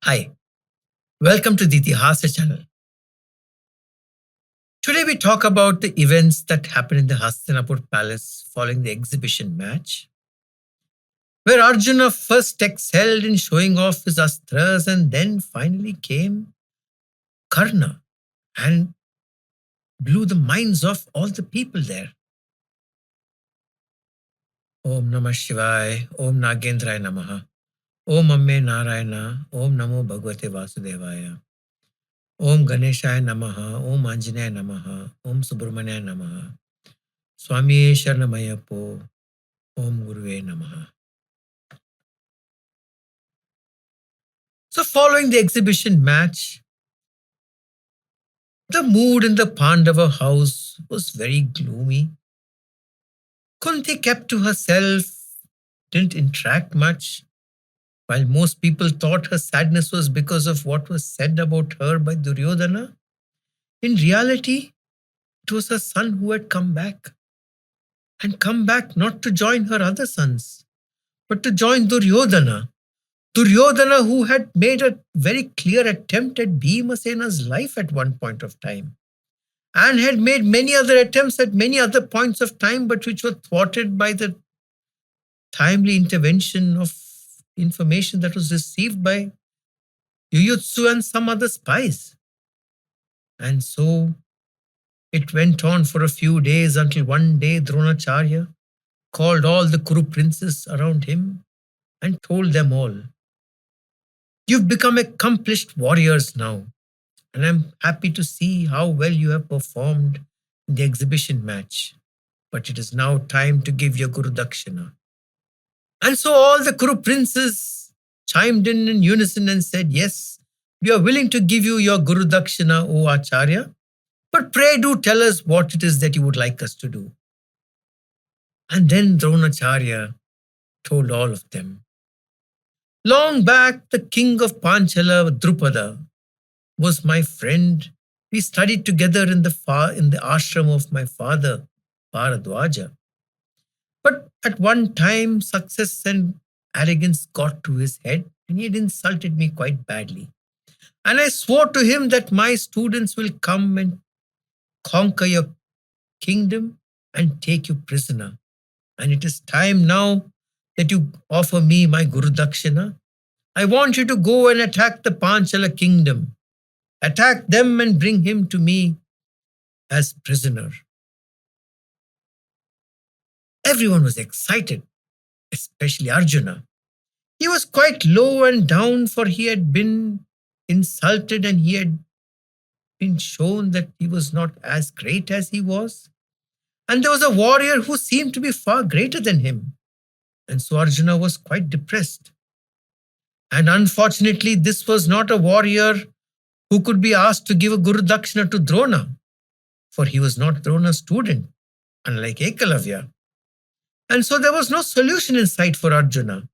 Hi, welcome to the Itihasa channel. Today we talk about the events that happened in the Hastinapur palace following the exhibition match, where Arjuna first excelled in showing off his astras and then finally came Karna and blew the minds of all the people there. Om Namah Shivaya, Om Nagendraya Namaha, Om Amme Narayana, Om Namo Bhagavate Vasudevaya. Om Ganeshaya Namaha, Om Anjanaya Namaha, Om Subramanya Namaha, Swami Sharanamayapo, Om Guruve Namaha. So, following the exhibition match, the mood in the Pandava house was very gloomy. Kunti kept to herself, didn't interact much, while most people thought her sadness was because of what was said about her by Duryodhana. In reality, it was her son who had come back, and come back not to join her other sons, but to join Duryodhana. Duryodhana, who had made a very clear attempt at Bhimasena's life at one point of time, and had made many other attempts at many other points of time, but which were thwarted by the timely intervention of information that was received by Yuyutsu and some other spies. And so it went on for a few days until one day Dronacharya called all the Kuru princes around him and told them all, "You've become accomplished warriors now, and I'm happy to see how well you have performed in the exhibition match. But it is now time to give your Gurudakshina." And so all the Kuru princes chimed in unison and said, "Yes, we are willing to give you your Gurudakshina, O Acharya, but pray do tell us what it is that you would like us to do." And then Dronacharya told all of them, "Long back, the king of Panchala, Drupada, was my friend. We studied together in the ashram of my father, Bharadwaja. But at one time, success and arrogance got to his head, and he had insulted me quite badly. And I swore to him that my students will come and conquer your kingdom and take you prisoner. And it is time now that you offer me my Gurudakshina. I want you to go and attack the Panchala kingdom. Attack them and bring him to me as prisoner." Everyone was excited, especially Arjuna. He was quite low and down, for he had been insulted and he had been shown that he was not as great as he was. And there was a warrior who seemed to be far greater than him. And so Arjuna was quite depressed. And unfortunately, this was not a warrior who could be asked to give a Gurudakshina to Drona, for he was not Drona's student, unlike Ekalavya. And so there was no solution in sight for Arjuna.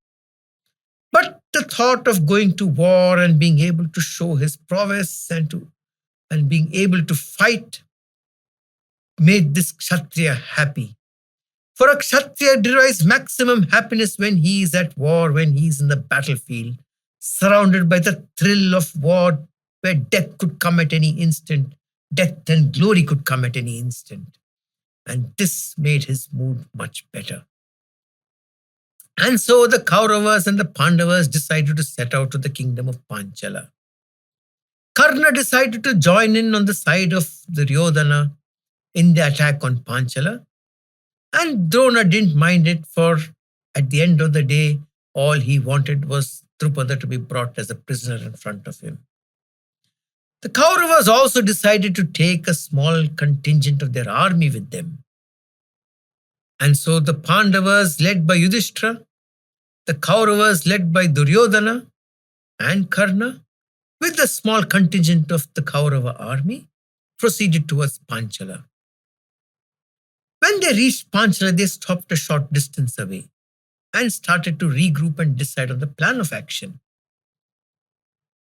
But the thought of going to war and being able to show his prowess and being able to fight made this Kshatriya happy. For a Kshatriya derives maximum happiness when he is at war, when he is in the battlefield, surrounded by the thrill of war, where death could come at any instant, death and glory could come at any instant. And this made his mood much better. And so the Kauravas and the Pandavas decided to set out to the kingdom of Panchala. Karna decided to join in on the side of Duryodhana in the attack on Panchala. And Drona didn't mind it, for at the end of the day, all he wanted was Drupada to be brought as a prisoner in front of him. The Kauravas also decided to take a small contingent of their army with them. And so the Pandavas, led by Yudhishthira, the Kauravas, led by Duryodhana and Karna, with the small contingent of the Kaurava army, proceeded towards Panchala. When they reached Panchala, they stopped a short distance away and started to regroup and decide on the plan of action.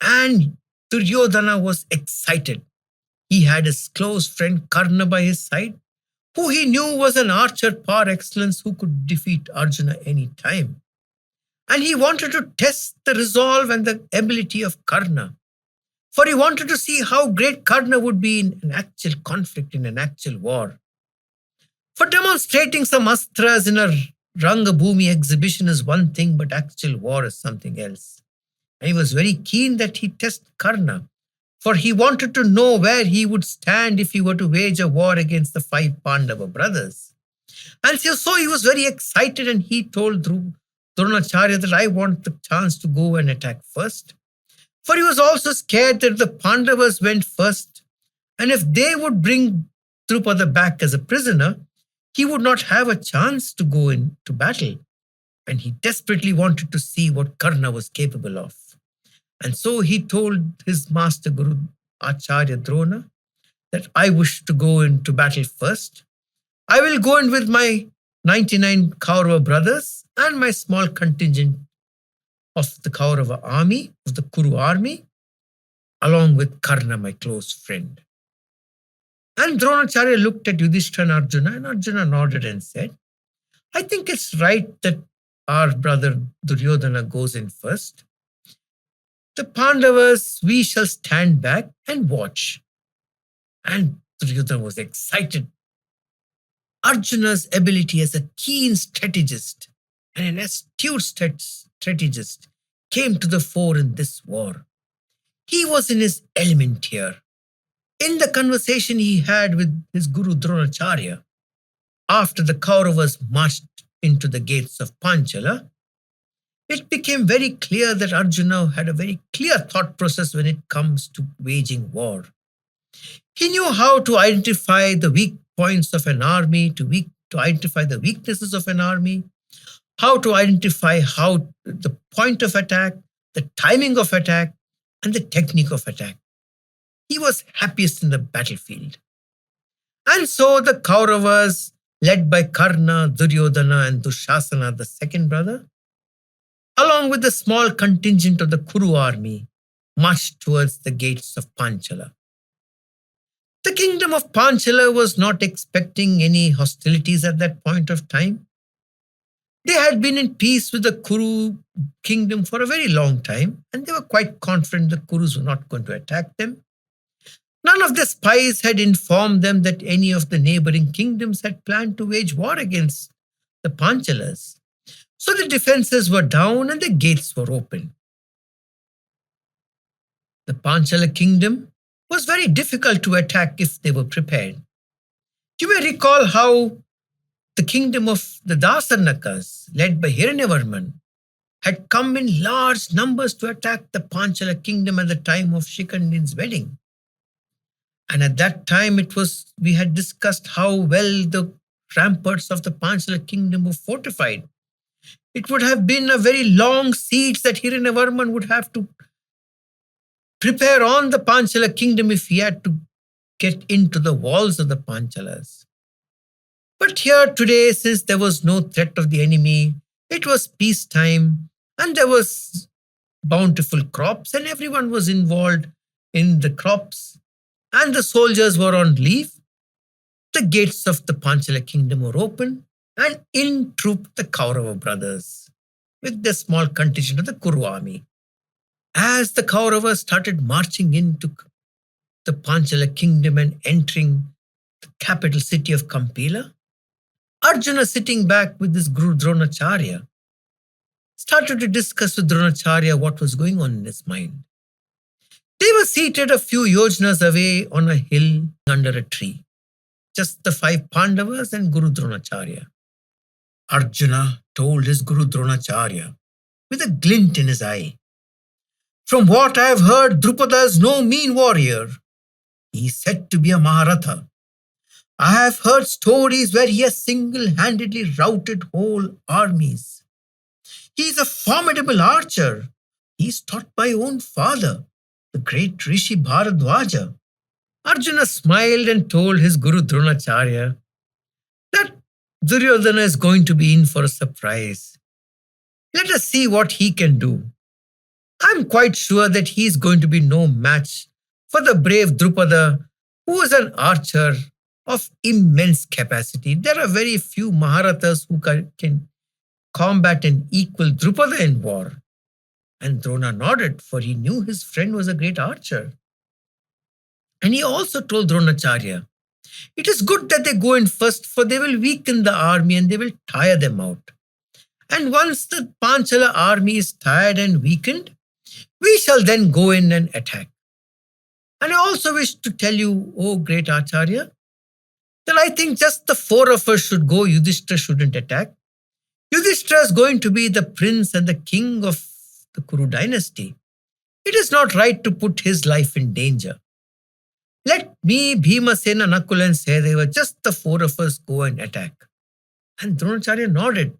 And Duryodhana was excited. He had his close friend Karna by his side, who he knew was an archer par excellence who could defeat Arjuna any time. And he wanted to test the resolve and the ability of Karna. For he wanted to see how great Karna would be in an actual conflict, in an actual war. For demonstrating some astras in a Rangabhumi exhibition is one thing, but actual war is something else. And he was very keen that he test Karna, for he wanted to know where he would stand if he were to wage a war against the five Pandava brothers. And so he was very excited, and he told Dronacharya that I want the chance to go and attack first. For he was also scared that the Pandavas went first, and if they would bring Drupada back as a prisoner, he would not have a chance to go into battle. And he desperately wanted to see what Karna was capable of. And so he told his master Guru Acharya Drona that I wish to go into battle first. I will go in with my 99 Kaurava brothers and my small contingent of the Kaurava army, of the Kuru army, along with Karna, my close friend. And Dronacharya looked at Yudhishthira and Arjuna nodded and said, I think it's right that our brother Duryodhana goes in first. The Pandavas, we shall stand back and watch. And Duryodhana was excited. Arjuna's ability as a keen strategist and an astute strategist came to the fore in this war. He was in his element here. In the conversation he had with his Guru Dronacharya, after the Kauravas marched into the gates of Panchala, it became very clear that Arjuna had a very clear thought process when it comes to waging war. He knew how to identify the weak points of an army, to identify the weaknesses of an army, how to identify how the point of attack, the timing of attack, and the technique of attack. He was happiest in the battlefield. And so the Kauravas, led by Karna, Duryodhana, and Dushasana, the second brother, along with the small contingent of the Kuru army, marched towards the gates of Panchala. The kingdom of Panchala was not expecting any hostilities at that point of time. They had been in peace with the Kuru kingdom for a very long time, and they were quite confident the Kurus were not going to attack them. None of the spies had informed them that any of the neighboring kingdoms had planned to wage war against the Panchalas. So the defenses were down and the gates were open. The Panchala kingdom was very difficult to attack if they were prepared. You may recall how the kingdom of the Dasarnakas, led by Hiranyavarman, had come in large numbers to attack the Panchala kingdom at the time of Shikandin's wedding. And at that time, we had discussed how well the ramparts of the Panchala kingdom were fortified. It would have been a very long siege that Hiranyavarman would have to prepare on the Panchala kingdom if he had to get into the walls of the Panchalas. But here today, since there was no threat of the enemy, it was peacetime and there was bountiful crops and everyone was involved in the crops and the soldiers were on leave. The gates of the Panchala kingdom were open and in trooped the Kaurava brothers with the small contingent of the Kuru army. As the Kauravas started marching into the Panchala kingdom and entering the capital city of Kampila, Arjuna, sitting back with his Guru Dronacharya, started to discuss with Dronacharya what was going on in his mind. They were seated a few yojanas away on a hill under a tree, just the five Pandavas and Guru Dronacharya. Arjuna told his Guru Dronacharya with a glint in his eye, "From what I have heard, Drupada is no mean warrior. He is said to be a Mahabharata. I have heard stories where he has single-handedly routed whole armies. He is a formidable archer. He is taught by own father, the great Rishi Bharadwaja." Arjuna smiled and told his Guru Dronacharya that Duryodhana is going to be in for a surprise. Let us see what he can do. I am quite sure that he is going to be no match for the brave Drupada, who is an archer of immense capacity. There are very few Maharathas who can combat and equal Drupada in war? And Drona nodded, for he knew his friend was a great archer. And he also told Dronacharya, it is good that they go in first, for they will weaken the army and they will tire them out. And once the Panchala army is tired and weakened, we shall then go in and attack. And I also wish to tell you, O great Acharya, that I think just the four of us should go, Yudhishthira shouldn't attack. Yudhishthira is going to be the prince and the king of the Kuru dynasty. It is not right to put his life in danger. Let me, Bhimasena, Nakul and Sahadeva, just the four of us go and attack. And Dronacharya nodded,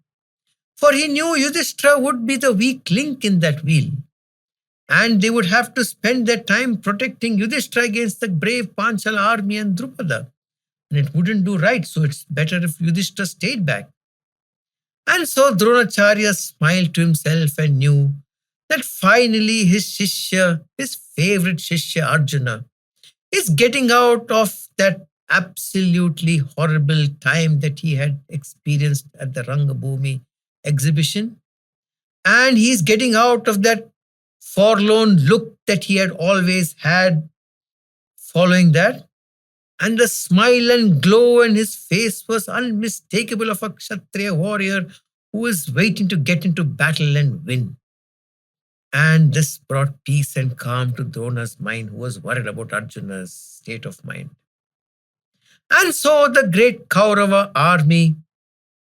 for he knew Yudhishthira would be the weak link in that wheel. And they would have to spend their time protecting Yudhishthira against the brave Panchala army and Drupada. And it wouldn't do right, so it's better if Yudhishthira stayed back. And so Dronacharya smiled to himself and knew that finally his Shishya, his favorite Shishya Arjuna, is getting out of that absolutely horrible time that he had experienced at the Rangabhumi exhibition. And he's getting out of that forlorn look that he had always had following that. And the smile and glow in his face was unmistakable of a Kshatriya warrior who is waiting to get into battle and win. And this brought peace and calm to Drona's mind, who was worried about Arjuna's state of mind. And so the great Kaurava army,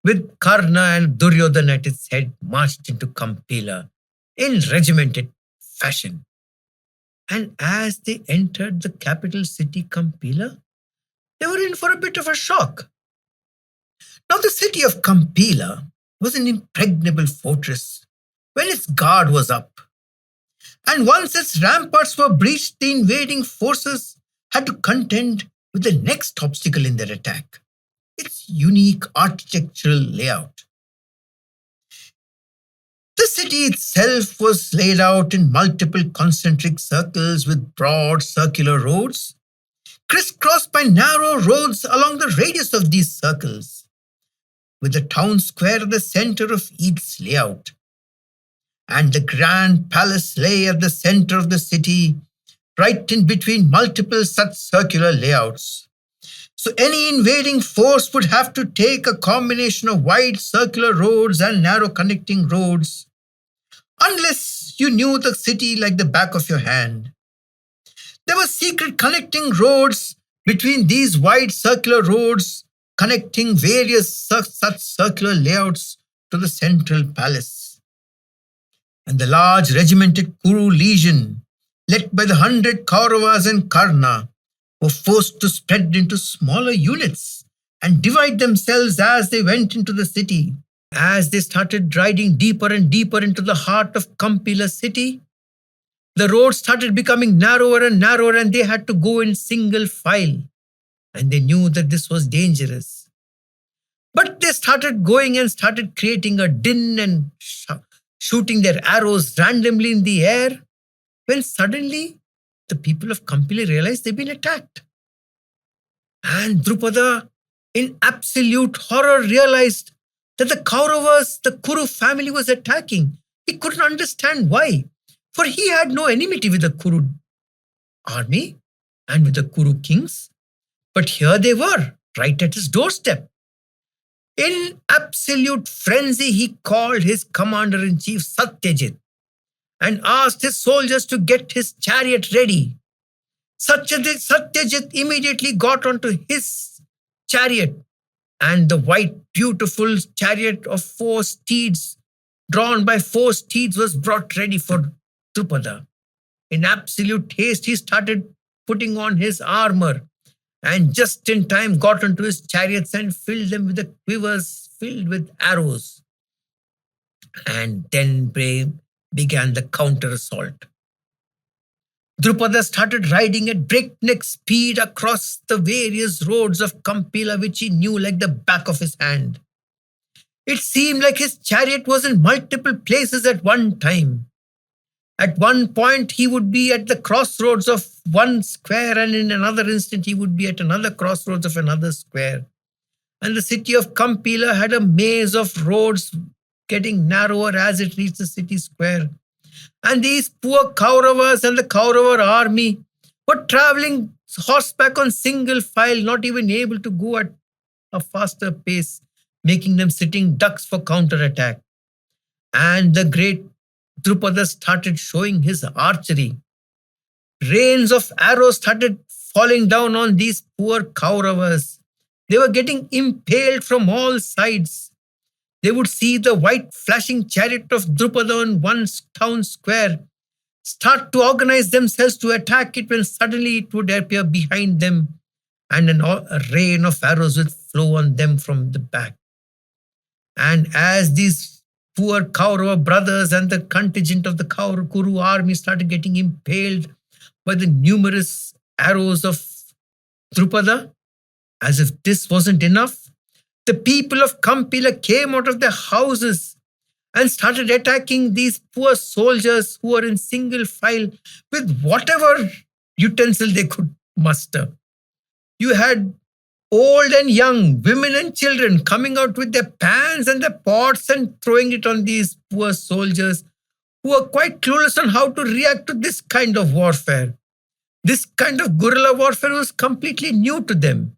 with Karna and Duryodhana at its head, marched into Kampila in regimented fashion. And as they entered the capital city, Kampila, they were in for a bit of a shock. Now, the city of Kampila was an impregnable fortress when its guard was up. And once its ramparts were breached, the invading forces had to contend with the next obstacle in their attack, its unique architectural layout. The city itself was laid out in multiple concentric circles with broad circular roads, crisscrossed by narrow roads along the radius of these circles, with the town square at the center of each layout. And the grand palace lay at the center of the city, right in between multiple such circular layouts. So any invading force would have to take a combination of wide circular roads and narrow connecting roads, unless you knew the city like the back of your hand. There were secret connecting roads between these wide circular roads, connecting various such circular layouts to the central palace. And the large regimented Kuru legion, led by the 100 Kauravas and Karna, were forced to spread into smaller units and divide themselves as they went into the city. As they started riding deeper and deeper into the heart of Kampila city, the roads started becoming narrower and narrower, and they had to go in single file. And they knew that this was dangerous. But they started going and started creating a din and shooting their arrows randomly in the air, when suddenly the people of Kampila realized they've been attacked. And Drupada, in absolute horror, realized that the Kauravas, the Kuru family, was attacking. He couldn't understand why, for he had no enmity with the Kuru army and with the Kuru kings. But here they were, right at his doorstep. In absolute frenzy, he called his commander-in-chief Satyajit and asked his soldiers to get his chariot ready. Satyajit immediately got onto his chariot, and the white, beautiful chariot of 4 steeds, drawn by 4 steeds, was brought ready for Drupada. In absolute haste, he started putting on his armor, and just in time got onto his chariots and filled them with the quivers filled with arrows. And then began the counter-assault. Drupada started riding at breakneck speed across the various roads of Kampila, which he knew like the back of his hand. It seemed like his chariot was in multiple places at one time. At one point, he would be at the crossroads of one square, and in another instant, he would be at another crossroads of another square. And the city of Kampila had a maze of roads getting narrower as it reached the city square. And these poor Kauravas and the Kaurava army were traveling horseback on single file, not even able to go at a faster pace, making them sitting ducks for counterattack. And the great Drupada started showing his archery. Rains of arrows started falling down on these poor Kauravas. They were getting impaled from all sides. They would see the white flashing chariot of Drupada on one town square, start to organize themselves to attack it, when suddenly it would appear behind them and a rain of arrows would flow on them from the back. And as these poor Kaurava brothers and the contingent of the Kuru army started getting impaled by the numerous arrows of Drupada, as if this wasn't enough, the people of Kampila came out of their houses and started attacking these poor soldiers who were in single file with whatever utensil they could muster. You had old and young, women and children coming out with their pans and their pots and throwing it on these poor soldiers who were quite clueless on how to react to this kind of warfare. This kind of guerrilla warfare was completely new to them.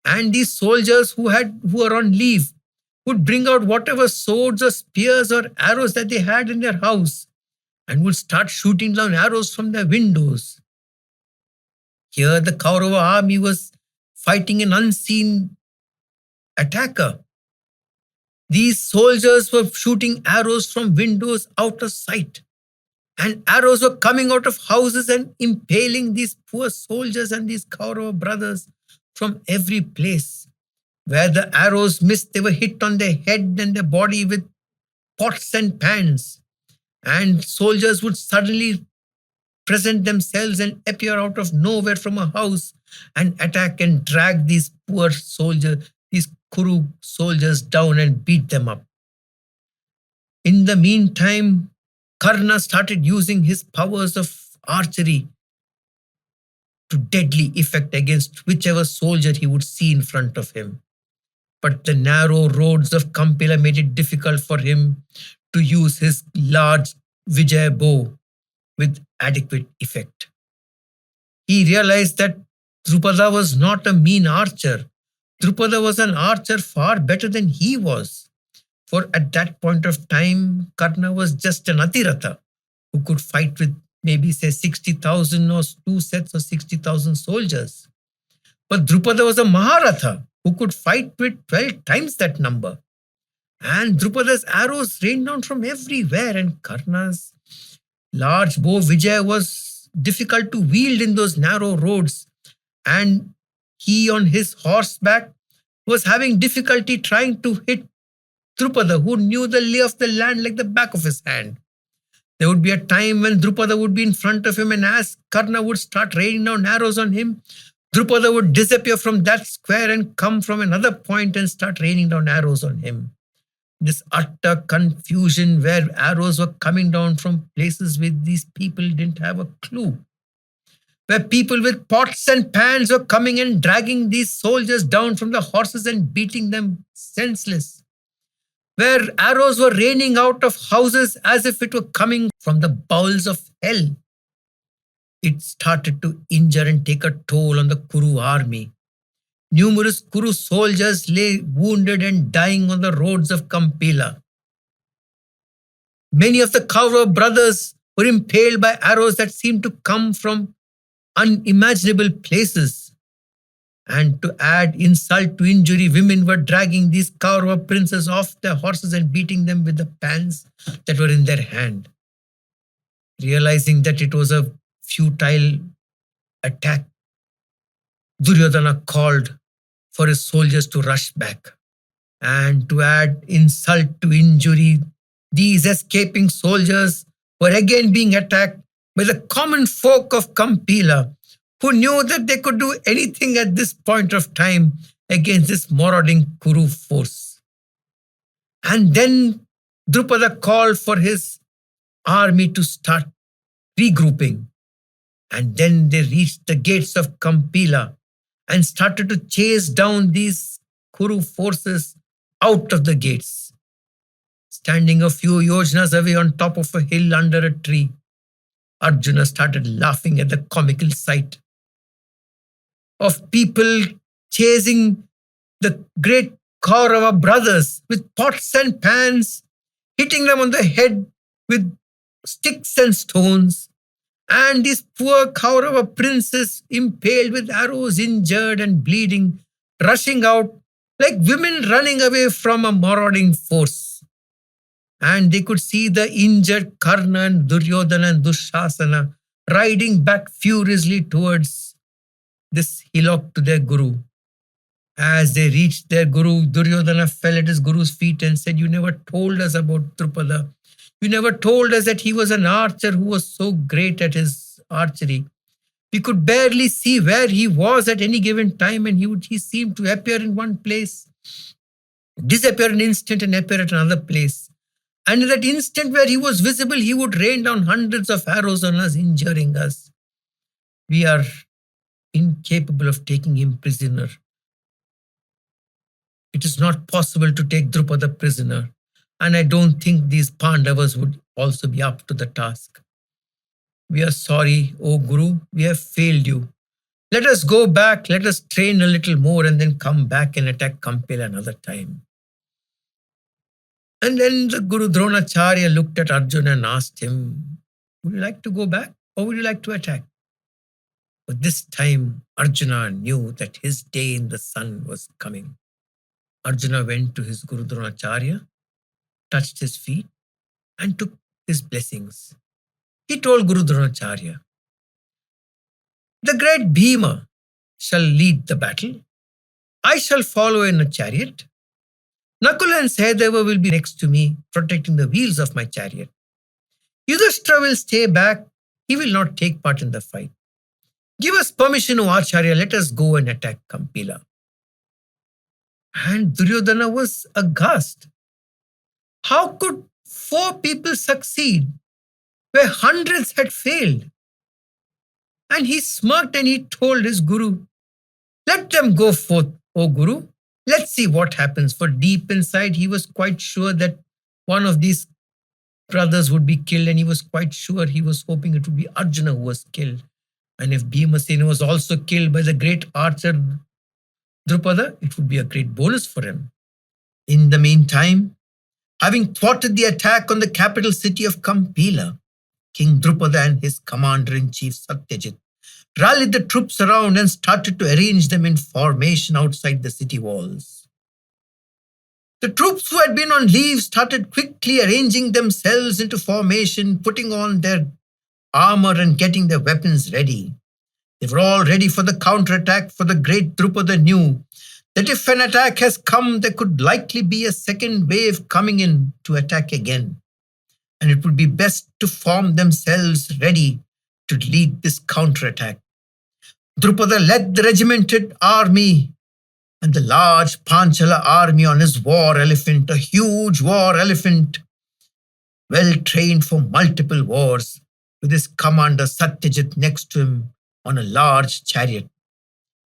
And these soldiers who were on leave would bring out whatever swords or spears or arrows that they had in their house and would start shooting down arrows from their windows. Here the Kaurava army was fighting an unseen attacker. These soldiers were shooting arrows from windows out of sight, and arrows were coming out of houses and impaling these poor soldiers and these Kaurava brothers from every place. Where the arrows missed, they were hit on their head and their body with pots and pans. And soldiers would suddenly present themselves and appear out of nowhere from a house and attack and drag these poor soldiers, these Kuru soldiers down and beat them up. In the meantime, Karna started using his powers of archery to deadly effect against whichever soldier he would see in front of him. But the narrow roads of Kampila made it difficult for him to use his large Vijay bow with adequate effect. He realized that Drupada was not a mean archer. Drupada was an archer far better than he was. For at that point of time, Karna was just an Atirata who could fight with maybe say 60,000 or two sets of 60,000 soldiers. But Drupada was a Maharatha who could fight with 12 times that number. And Drupada's arrows rained down from everywhere, and Karna's large bow Vijay was difficult to wield in those narrow roads. And he on his horseback was having difficulty trying to hit Drupada, who knew the lay of the land like the back of his hand. There would be a time when Drupada would be in front of him, and as Karna would start raining down arrows on him, Drupada would disappear from that square and come from another point and start raining down arrows on him. This utter confusion where arrows were coming down from places where these people didn't have a clue. Where people with pots and pans were coming and dragging these soldiers down from the horses and beating them senseless. Where arrows were raining out of houses as if it were coming from the bowels of hell. It started to injure and take a toll on the Kuru army. Numerous Kuru soldiers lay wounded and dying on the roads of Kampila. Many of the Kaurava brothers were impaled by arrows that seemed to come from unimaginable places. And to add insult to injury, women were dragging these Kaurava princes off their horses and beating them with the pans that were in their hand. Realizing that it was a futile attack, Duryodhana called for his soldiers to rush back. And to add insult to injury, these escaping soldiers were again being attacked by the common folk of Kampila, who knew that they could do anything at this point of time against this marauding Kuru force. And then Drupada called for his army to start regrouping. And then they reached the gates of Kampila and started to chase down these Kuru forces out of the gates. Standing a few yojanas away on top of a hill under a tree, Arjuna started laughing at the comical sight of people chasing the great Kaurava brothers with pots and pans, hitting them on the head with sticks and stones, and these poor Kaurava princes impaled with arrows, injured and bleeding, rushing out like women running away from a marauding force. And they could see the injured Karna and Duryodhana and Dushasana riding back furiously towards this hillock to their guru. As they reached their guru, Duryodhana fell at his guru's feet and said, "You never told us about Drupada. You never told us that he was an archer who was so great at his archery. We could barely see where he was at any given time, and he seemed to appear in one place, disappear an instant, and appear at another place. And in that instant where he was visible, he would rain down hundreds of arrows on us, injuring us. We are incapable of taking him prisoner. It is not possible to take Drupada prisoner, and I don't think these Pandavas would also be up to the task. We are sorry, O Guru, we have failed you. Let us go back, let us train a little more, and then come back and attack Kampila another time." And then the Guru Dronacharya looked at Arjuna and asked him, "Would you like to go back or would you like to attack?" But this time Arjuna knew that his day in the sun was coming. Arjuna went to his Guru Dronacharya, touched his feet, and took his blessings. He told Guru Dronacharya, "The great Bhima shall lead the battle. I shall follow in a chariot. Nakula and Sahadeva will be next to me, protecting the wheels of my chariot. Yudhishthira will stay back. He will not take part in the fight. Give us permission, O Acharya. Let us go and attack Kampila." And Duryodhana was aghast. How could 4 people succeed where hundreds had failed? And he smirked and he told his Guru, "Let them go forth, O Guru. Let's see what happens." For deep inside, he was quite sure that one of these brothers would be killed, and he was quite sure, he was hoping it would be Arjuna who was killed. And if Bhimasena was also killed by the great archer Drupada, it would be a great bonus for him. In the meantime, having thwarted the attack on the capital city of Kampila, King Drupada and his commander-in-chief Satyajit rallied the troops around and started to arrange them in formation outside the city walls. The troops who had been on leave started quickly arranging themselves into formation, putting on their armor and getting their weapons ready. They were all ready for the counterattack, for the great Drupada knew that if an attack has come, there could likely be a second wave coming in to attack again. And it would be best to form themselves ready to lead this counterattack. Drupada led the regimented army and the large Panchala army on his war elephant, a huge war elephant, well trained for multiple wars, with his commander Satyajit next to him on a large chariot.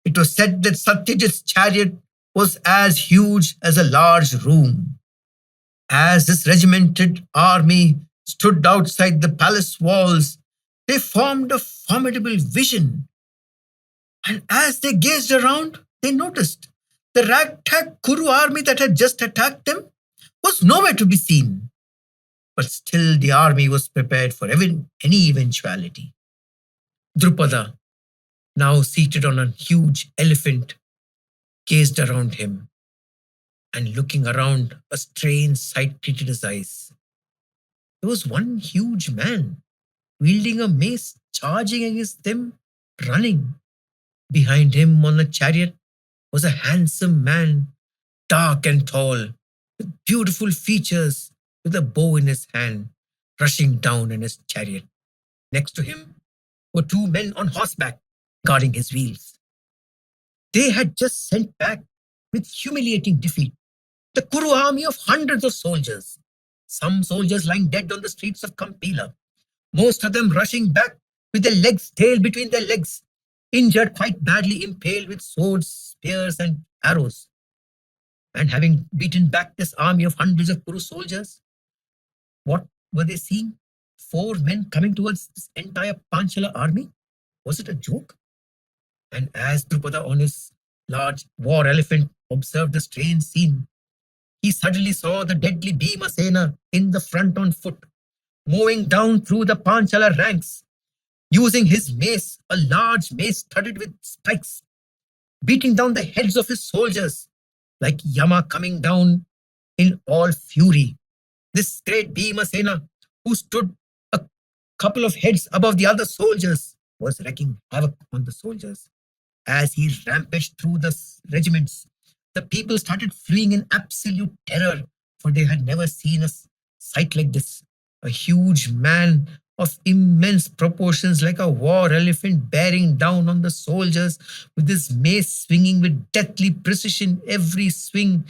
It was said that Satyajit's chariot was as huge as a large room. As this regimented army stood outside the palace walls, they formed a formidable vision. And as they gazed around, they noticed the ragtag Kuru army that had just attacked them was nowhere to be seen. But still the army was prepared for any eventuality. Drupada, now seated on a huge elephant, gazed around him, and looking around, a strange sight greeted his eyes. There was one huge man wielding a mace, charging against them, running. Behind him on a chariot was a handsome man, dark and tall, with beautiful features, with a bow in his hand, rushing down in his chariot. Next to him were 2 men on horseback, guarding his wheels. They had just sent back, with humiliating defeat, the Kuru army of hundreds of soldiers. Some soldiers lying dead on the streets of Kampila, most of them rushing back with their legs tailed between their legs, injured quite badly, impaled with swords, spears, and arrows. And having beaten back this army of hundreds of Kuru soldiers, What were they seeing? Four men coming towards this entire Panchala army? Was it a joke? And as Drupada on his large war elephant observed the strange scene, he suddenly saw the deadly Bhimasena in the front on foot, moving down through the Panchala ranks, using his mace, a large mace studded with spikes, beating down the heads of his soldiers like Yama coming down in all fury. This great Bhimasena, who stood a couple of heads above the other soldiers, was wreaking havoc on the soldiers. As he rampaged through the regiments, the people started fleeing in absolute terror, for they had never seen a sight like this. A huge man of immense proportions, like a war elephant, bearing down on the soldiers with his mace swinging with deathly precision every swing,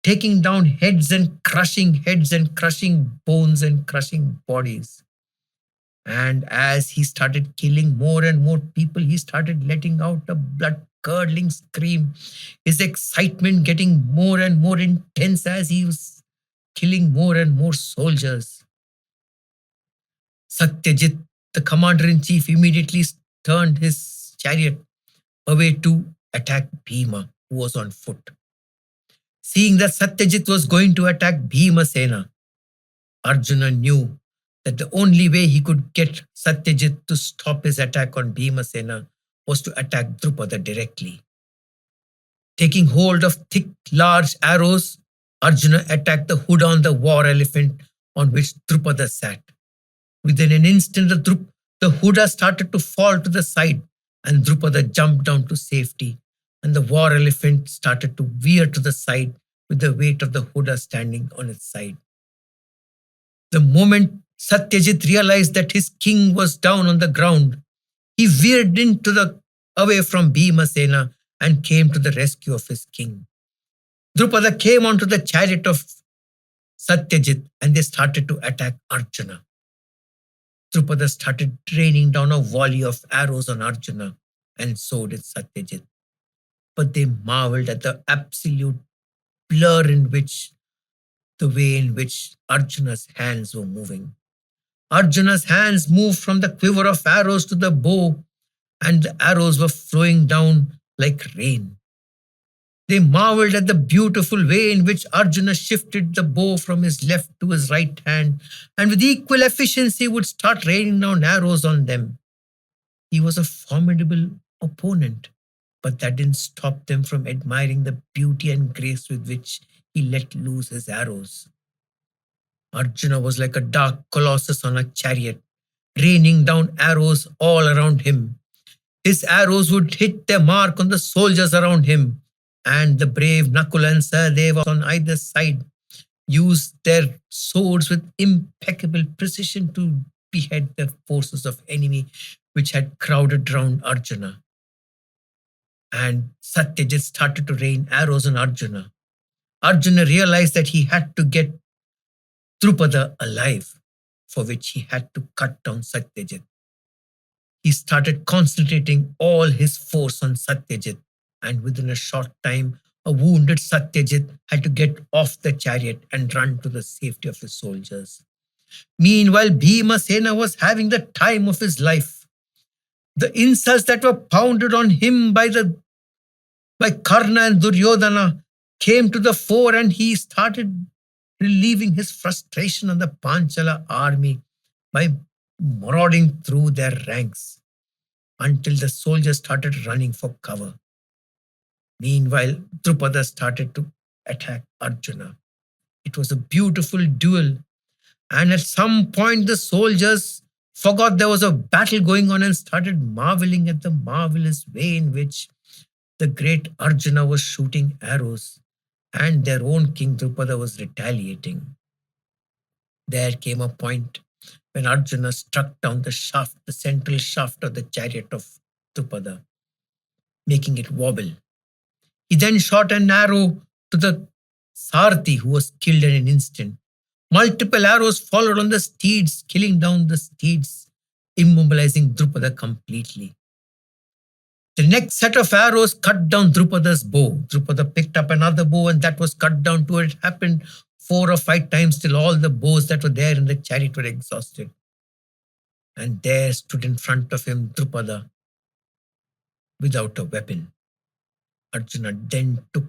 taking down heads and crushing bones and crushing bodies. And as he started killing more and more people, he started letting out a blood curdling scream, his excitement getting more and more intense as he was killing more and more soldiers. Satyajit, the commander in chief, immediately turned his chariot away to attack Bhima, who was on foot. Seeing that Satyajit was going to attack Bhimasena, Arjuna knew that the only way he could get Satyajit to stop his attack on Bhimasena was to attack Drupada directly. Taking hold of thick, large arrows, Arjuna attacked the hood on the war elephant on which Drupada sat. Within an instant, the hood started to fall to the side, and Drupada jumped down to safety, and the war elephant started to veer to the side with the weight of the hood standing on its side. The moment Satyajit realized that his king was down on the ground, he veered away from Bhimasena and came to the rescue of his king. Drupada came onto the chariot of Satyajit and they started to attack Arjuna. Drupada started raining down a volley of arrows on Arjuna, and so did Satyajit. But they marveled at the absolute blur the way in which Arjuna's hands were moving. Arjuna's hands moved from the quiver of arrows to the bow, and the arrows were flowing down like rain. They marveled at the beautiful way in which Arjuna shifted the bow from his left to his right hand, and with equal efficiency would start raining down arrows on them. He was a formidable opponent, but that didn't stop them from admiring the beauty and grace with which he let loose his arrows. Arjuna was like a dark colossus on a chariot, raining down arrows all around him. His arrows would hit their mark on the soldiers around him, and the brave Nakula and Sahadeva on either side used their swords with impeccable precision to behead the forces of enemy which had crowded round Arjuna. And Satyajit started to rain arrows on Arjuna. Arjuna realized that he had to get Drupada alive, for which he had to cut down Satyajit. He started concentrating all his force on Satyajit, and within a short time, a wounded Satyajit had to get off the chariot and run to the safety of his soldiers. Meanwhile, Bhimasena was having the time of his life. The insults that were pounded on him by Karna and Duryodhana came to the fore, and he started relieving his frustration on the Panchala army by marauding through their ranks until the soldiers started running for cover. Meanwhile, Drupada started to attack Arjuna. It was a beautiful duel, and at some point the soldiers forgot there was a battle going on and started marveling at the marvelous way in which the great Arjuna was shooting arrows and their own king Drupada was retaliating. There came a point when Arjuna struck down the central shaft of the chariot of Drupada, making it wobble. He then shot an arrow to the Sarthi, who was killed in an instant. Multiple arrows followed on the steeds, killing down the steeds, immobilizing Drupada completely. The next set of arrows cut down Drupada's bow. Drupada picked up another bow and that was cut down too. It happened 4 or 5 times till all the bows that were there in the chariot were exhausted. And there stood in front of him Drupada without a weapon. Arjuna then took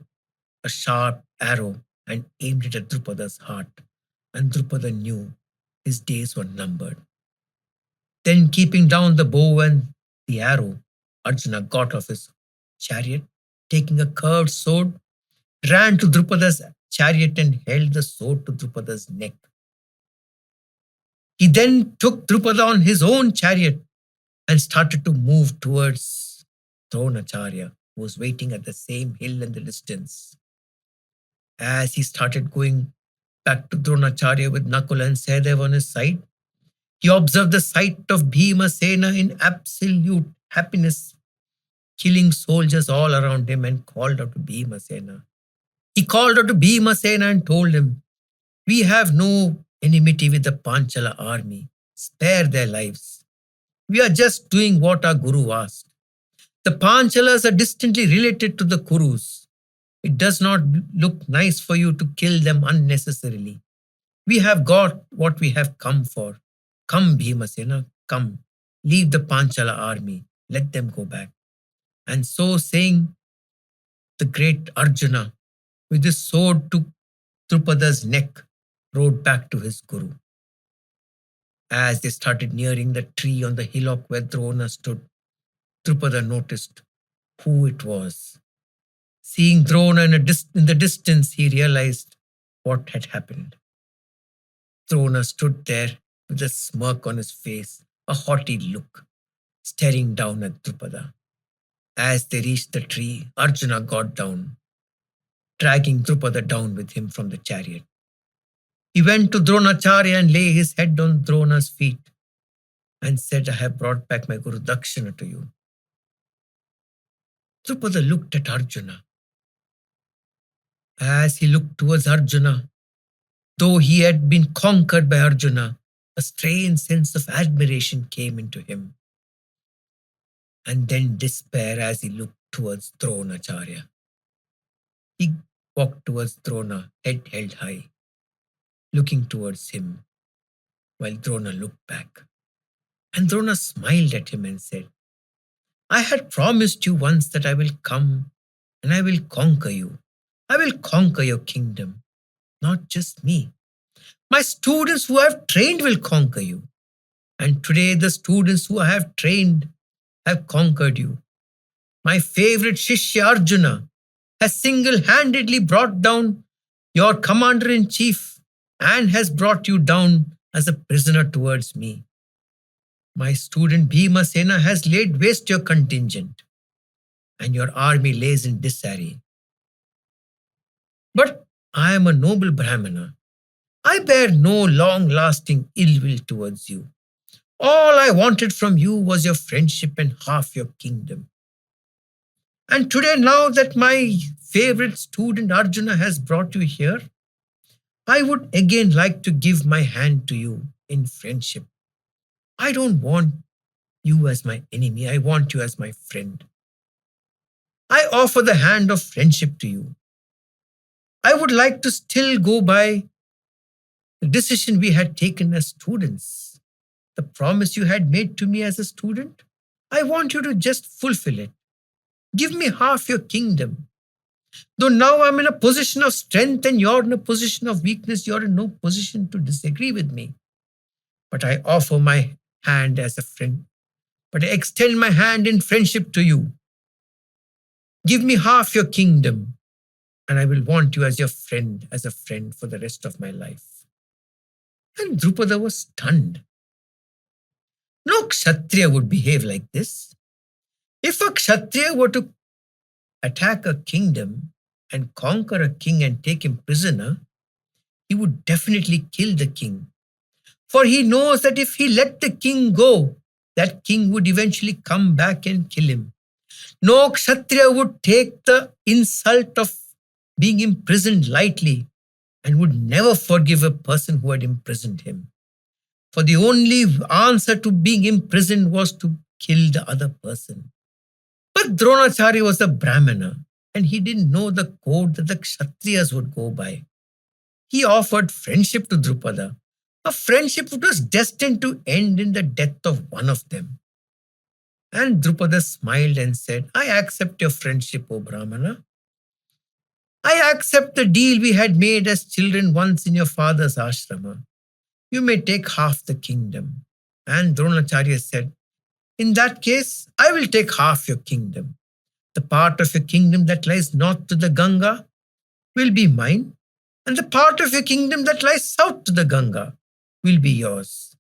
a sharp arrow and aimed it at Drupada's heart, and Drupada knew his days were numbered. Then, keeping down the bow and the arrow, Arjuna got off his chariot, taking a curved sword, ran to Drupada's chariot and held the sword to Drupada's neck. He then took Drupada on his own chariot and started to move towards Dronacharya, who was waiting at the same hill in the distance. As he started going back to Dronacharya with Nakula and Sahadev on his side, he observed the sight of Bhimasena in absolute happiness, killing soldiers all around him, and called out to Bhimasena. He called out to Bhimasena and told him, "We have no enmity with the Panchala army. Spare their lives. We are just doing what our Guru asked. The Panchalas are distantly related to the Kurus. It does not look nice for you to kill them unnecessarily. We have got what we have come for. Come, Bhimasena, come. Leave the Panchala army. Let them go back." And so saying, the great Arjuna, with his sword to Drupada's neck, rode back to his Guru. As they started nearing the tree on the hillock where Drona stood, Drupada noticed who it was. Seeing Drona in the distance, he realized what had happened. Drona stood there with a smirk on his face, a haughty look, staring down at Drupada. As they reached the tree, Arjuna got down, dragging Drupada down with him from the chariot. He went to Dronacharya and lay his head on Drona's feet and said, "I have brought back my Gurudakshina to you." Drupada looked at Arjuna. As he looked towards Arjuna, though he had been conquered by Arjuna, a strange sense of admiration came into him, and then despair as he looked towards Dronacharya. He walked towards Drona, head held high, looking towards him, while Drona looked back. And Drona smiled at him and said, "I had promised you once that I will come and I will conquer you. I will conquer your kingdom, not just me. My students who I have trained will conquer you. And today the students who I have trained have conquered you. My favorite Shishya Arjuna has single-handedly brought down your commander-in-chief and has brought you down as a prisoner towards me. My student Bhimasena has laid waste your contingent, and your army lays in disarray. But I am a noble Brahmana. I bear no long-lasting ill will towards you. All I wanted from you was your friendship and half your kingdom. And today, now that my favorite student Arjuna has brought you here, I would again like to give my hand to you in friendship. I don't want you as my enemy. I want you as my friend. I offer the hand of friendship to you. I would like to still go by the decision we had taken as students. The promise you had made to me as a student, I want you to just fulfill it. Give me half your kingdom. Though now I'm in a position of strength and you're in a position of weakness, you're in no position to disagree with me. But I offer my hand as a friend. But I extend my hand in friendship to you. Give me half your kingdom, and I will want you as your friend, as a friend for the rest of my life. And Drupada was stunned. No Kshatriya would behave like this. If a Kshatriya were to attack a kingdom and conquer a king and take him prisoner, he would definitely kill the king. For he knows that if he let the king go, that king would eventually come back and kill him. No Kshatriya would take the insult of being imprisoned lightly and would never forgive a person who had imprisoned him. For the only answer to being imprisoned was to kill the other person. But Dronacharya was a Brahmana and he didn't know the code that the Kshatriyas would go by. He offered friendship to Drupada, a friendship which was destined to end in the death of one of them. And Drupada smiled and said, I accept your friendship, O Brahmana. I accept the deal we had made as children once in your father's ashrama. You may take half the kingdom. And Dronacharya said, in that case, I will take half your kingdom. The part of your kingdom that lies north to the Ganga will be mine, and the part of your kingdom that lies south to the Ganga will be yours.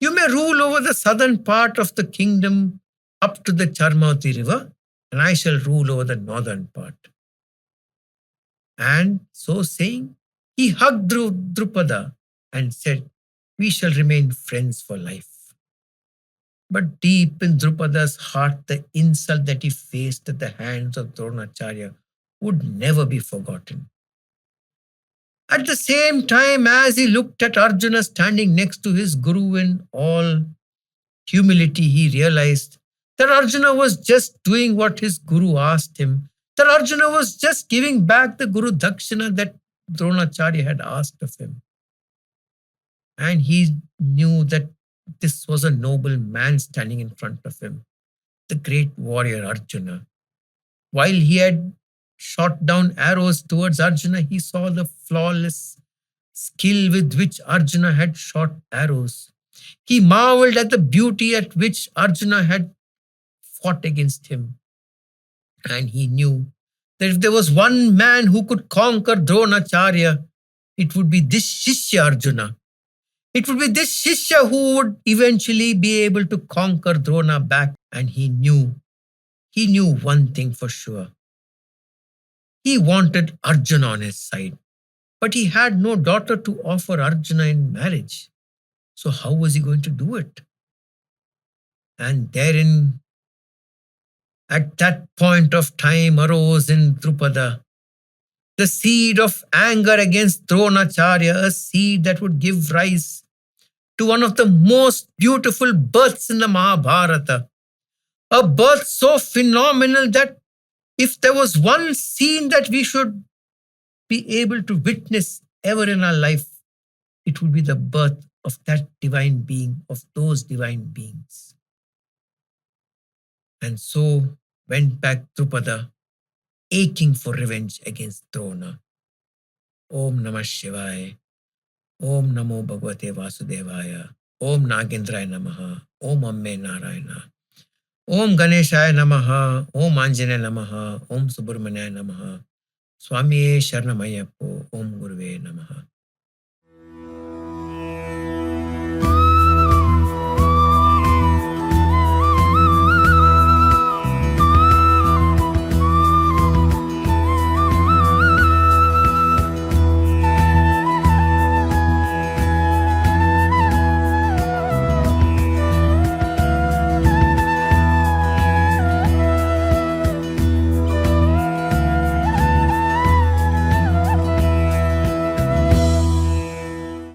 You may rule over the southern part of the kingdom up to the Charmavati river, and I shall rule over the northern part. And so saying, he hugged Drupada and said, we shall remain friends for life. But deep in Drupada's heart, the insult that he faced at the hands of Dronacharya would never be forgotten. At the same time, as he looked at Arjuna standing next to his guru in all humility, he realized that Arjuna was just doing what his guru asked him, that Arjuna was just giving back the Gurudakshina that Dronacharya had asked of him. And he knew that this was a noble man standing in front of him, the great warrior Arjuna. While he had shot down arrows towards Arjuna, he saw the flawless skill with which Arjuna had shot arrows. He marveled at the beauty at which Arjuna had fought against him. And he knew that if there was one man who could conquer Dronacharya, it would be this Shishya Arjuna. It would be this Shishya who would eventually be able to conquer Drona back. And he knew one thing for sure. He wanted Arjuna on his side, but he had no daughter to offer Arjuna in marriage. So how was he going to do it? And therein, at that point of time, arose in Drupada the seed of anger against Dronacharya, a seed that would give rise to one of the most beautiful births in the Mahabharata. A birth so phenomenal that if there was one scene that we should be able to witness ever in our life, it would be the birth of that divine being, of those divine beings. And so went back Drupada, aching for revenge against Drona. Om Namah Shivaya. Om Namo Bhagavate Vasudevaya. Om Nagendraya Namaha. Om Amme Narayana. Om Ganeshaya Namaha. Om Anjanaya Namaha. Om Subramanyaya Namaha. Swami Sharanamayapo. Om Guruve Namaha.